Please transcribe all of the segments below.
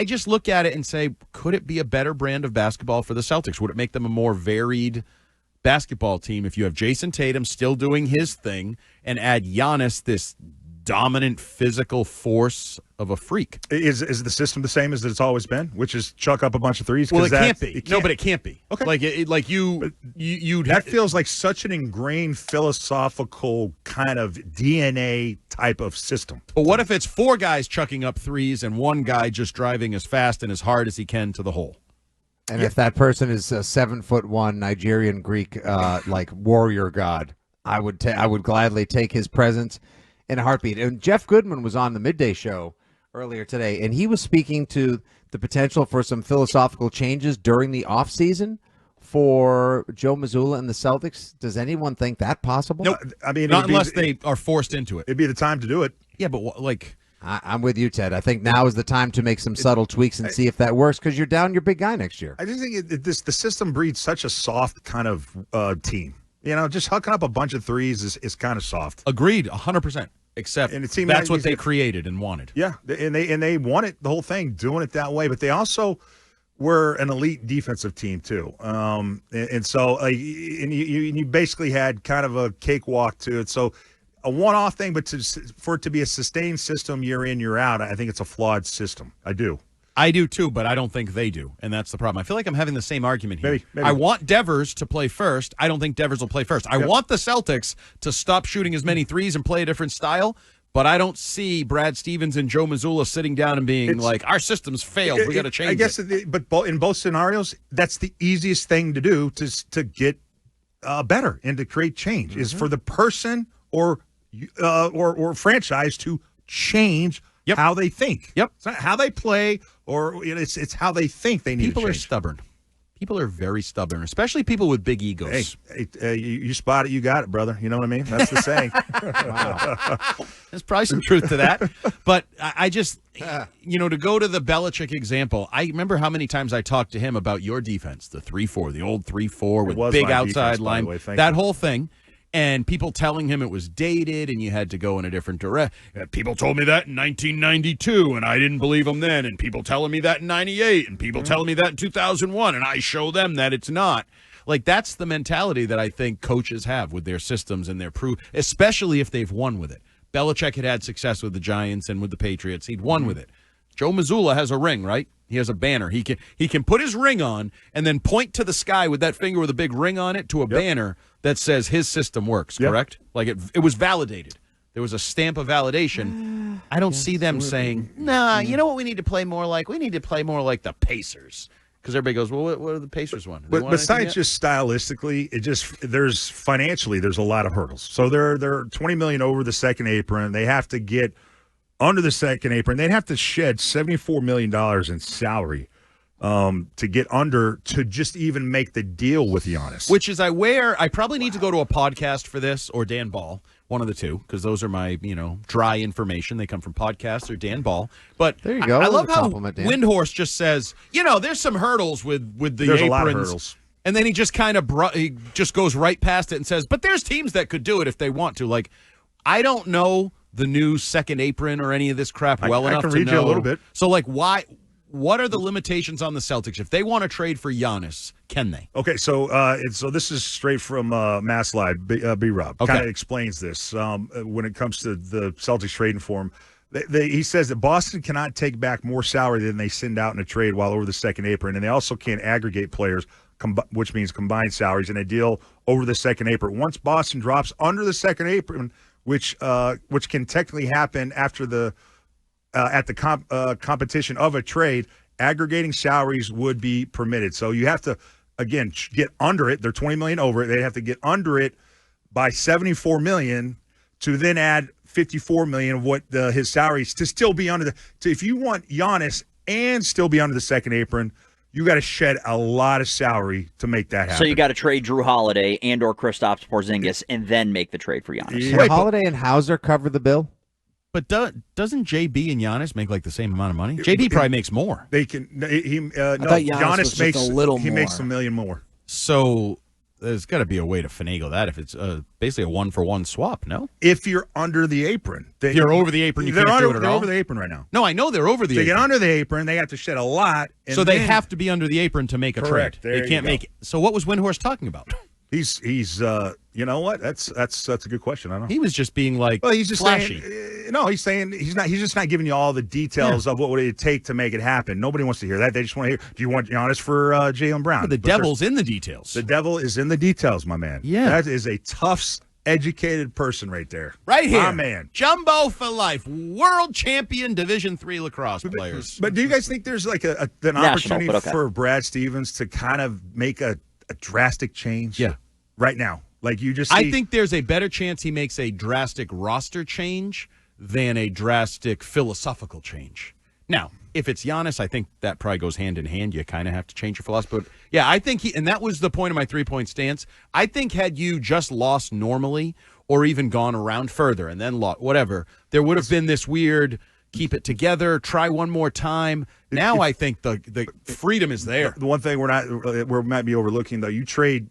I just look at it and say, could it be a better brand of basketball for the Celtics? Would it make them a more varied basketball team if you have Jason Tatum still doing his thing and add Giannis, this dominant physical force of a freak? Is the system the same as it's always been, which is chuck up a bunch of threes? Well, it can't be. No, but it can't be. Okay. That feels like such an ingrained philosophical kind of DNA type of system. But what if it's 4 guys chucking up threes and 1 guy just driving as fast and as hard as he can to the hole? And if that person is a 7'1" Nigerian Greek like warrior god, I would gladly take his presence in a heartbeat. And Jeff Goodman was on the Midday Show earlier today, and he was speaking to the potential for some philosophical changes during the offseason for Joe Mazzulla and the Celtics. Does anyone think that possible? No, I mean, not unless they are forced into it. It'd be the time to do it. Yeah, but I'm with you, Ted. I think now is the time to make some subtle tweaks and see if that works, because you're down your big guy next year. I just think the system breeds such a soft kind of team. You know, just hooking up a bunch of threes is kind of soft. Agreed, 100%. Except that's what they created and wanted. Yeah, and they wanted the whole thing, doing it that way. But they also were an elite defensive team too, and so you basically had kind of a cakewalk to it. So a one-off thing, but for it to be a sustained system year in, year out, I think it's a flawed system. I do too, but I don't think they do, and that's the problem. I feel like I'm having the same argument here. Maybe. I want Devers to play first. I don't think Devers will play first. I want the Celtics to stop shooting as many threes and play a different style, but I don't see Brad Stevens and Joe Mazzulla sitting down and being like, our system's failed. We got to change it. But in both scenarios, that's the easiest thing to do to get better and to create change is for the person or franchise to change how they think. Yep. It's not how they play, or it's how they think they need to change. People are stubborn. People are very stubborn, especially people with big egos. Hey, you spot it, you got it, brother. You know what I mean? That's the saying. Wow. There's probably some truth to that. But I just, to go to the Belichick example, I remember how many times I talked to him about your defense, the 3-4, the old 3-4 with big outside line, that whole thing. And people telling him it was dated and you had to go in a different direction. People told me that in 1992, and I didn't believe them then. And people telling me that in 98, and people telling me that in 2001, and I show them that it's not. Like, that's the mentality that I think coaches have with their systems and their especially if they've won with it. Belichick had success with the Giants and with the Patriots. He'd won with it. Joe Mazzulla has a ring, right? He has a banner. He can put his ring on and then point to the sky with that finger with a big ring on it to a banner that says his system works, correct? Like it was validated. There was a stamp of validation. I don't see them saying, nah, you know what we need to play more like? We need to play more like the Pacers. Because everybody goes, well, what do the Pacers want? But besides just stylistically, there's a lot of hurdles. So they're $20 million over the second apron. They have to get under the second apron. They'd have to shed $74 million in salary to get under to just even make the deal with Giannis. Which is I probably need to go to a podcast for this or Dan Ball, one of the two, because those are my, dry information. They come from podcasts or Dan Ball. But there you go. I love how Windhorst just says, there's some hurdles with the aprons. A lot of hurdles. And then he just he just goes right past it and says, but there's teams that could do it if they want to. Like, I don't know the new second apron or any of this crap enough to know. I can read you a little bit. So, like, what are the limitations on the Celtics? If they want to trade for Giannis, can they? Okay, so this is straight from Mass Live, B-Rob. Okay. Kind of explains this when it comes to the Celtics trading for him. He says that Boston cannot take back more salary than they send out in a trade while over the second apron, and they also can't aggregate players, which means combined salaries, in a deal over the second apron. Once Boston drops under the second apron, which can technically happen after at the competition of a trade, aggregating salaries would be permitted. So you have to, again, get under it. They're $20 million over it. They have to get under it by $74 million to then add $54 million of what his salaries to still be under if you want Giannis and still be under the second apron, you got to shed a lot of salary to make that happen. So you got to trade Drew Holiday and or Kristaps Porzingis and then make the trade for Giannis. Can Holiday and Hauser cover the bill? But doesn't JB and Giannis make like the same amount of money? JB probably makes more. They can. Giannis makes a little more. He makes $1 million more. So there's got to be a way to finagle that if it's basically a 1-for-1 swap, no? If you're under the apron. If you're over the apron, you can't do it at they're all? over the apron right now. No, I know they're over the So apron. they get under the apron, they have to shed a lot. And so they have to be under the apron to make a Correct. trade. There They can't you go. make it. So what was Windhorst talking about? He's you know what? That's a good question. I don't know. He was just being like Well, he's just flashy. saying. No, he's saying he's just not giving you all the details of what would it take to make it happen. Nobody wants to hear that. They just want to hear. Do you want Giannis for Jaylen Brown? The devil's in the details. The devil is in the details, my man. Yeah. That is a tough, educated person right there. Right here. My man. Jumbo for life. World champion Division III lacrosse players. But do you guys think there's like an National, opportunity but okay. for Brad Stevens to kind of make a drastic change? Yeah. Right now. Like you just see, I think there's a better chance he makes a drastic roster change than a drastic philosophical change. Now, if it's Giannis, I think that probably goes hand in hand. You kind of have to change your philosophy. But yeah, I think and that was the point of my 3-point stance. I think had you just lost normally or even gone around further and then lost, whatever, there would have been this weird keep it together, try one more time. Now I think the freedom is there. The one thing we might be overlooking though, you trade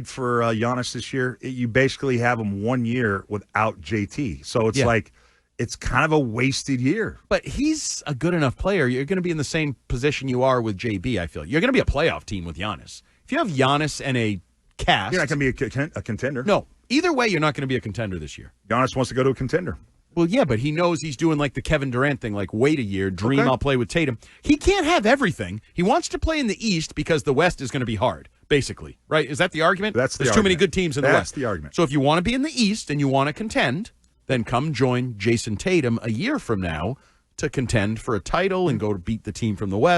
for Giannis this year. You basically have him 1 year without JT, so it's like it's kind of a wasted year. But he's a good enough player. You're going to be in the same position you are with JB. I feel you're going to be a playoff team with Giannis. If you have Giannis and a cast, You're not going to be a contender. No, either way, you're not going to be a contender this year. Giannis wants to go to a contender. Well, yeah, but he knows he's doing like the Kevin Durant thing, like wait a year, dream Okay. I'll play with Tatum. He can't have everything. He wants to play in the East because the West is going to be hard, basically, right? Is that the argument? That's the There's too many argument. good teams in the That's West. the argument. So if you want to be in the East and you want to contend, then come join Jason Tatum a year from now to contend for a title and go to beat the team from the West.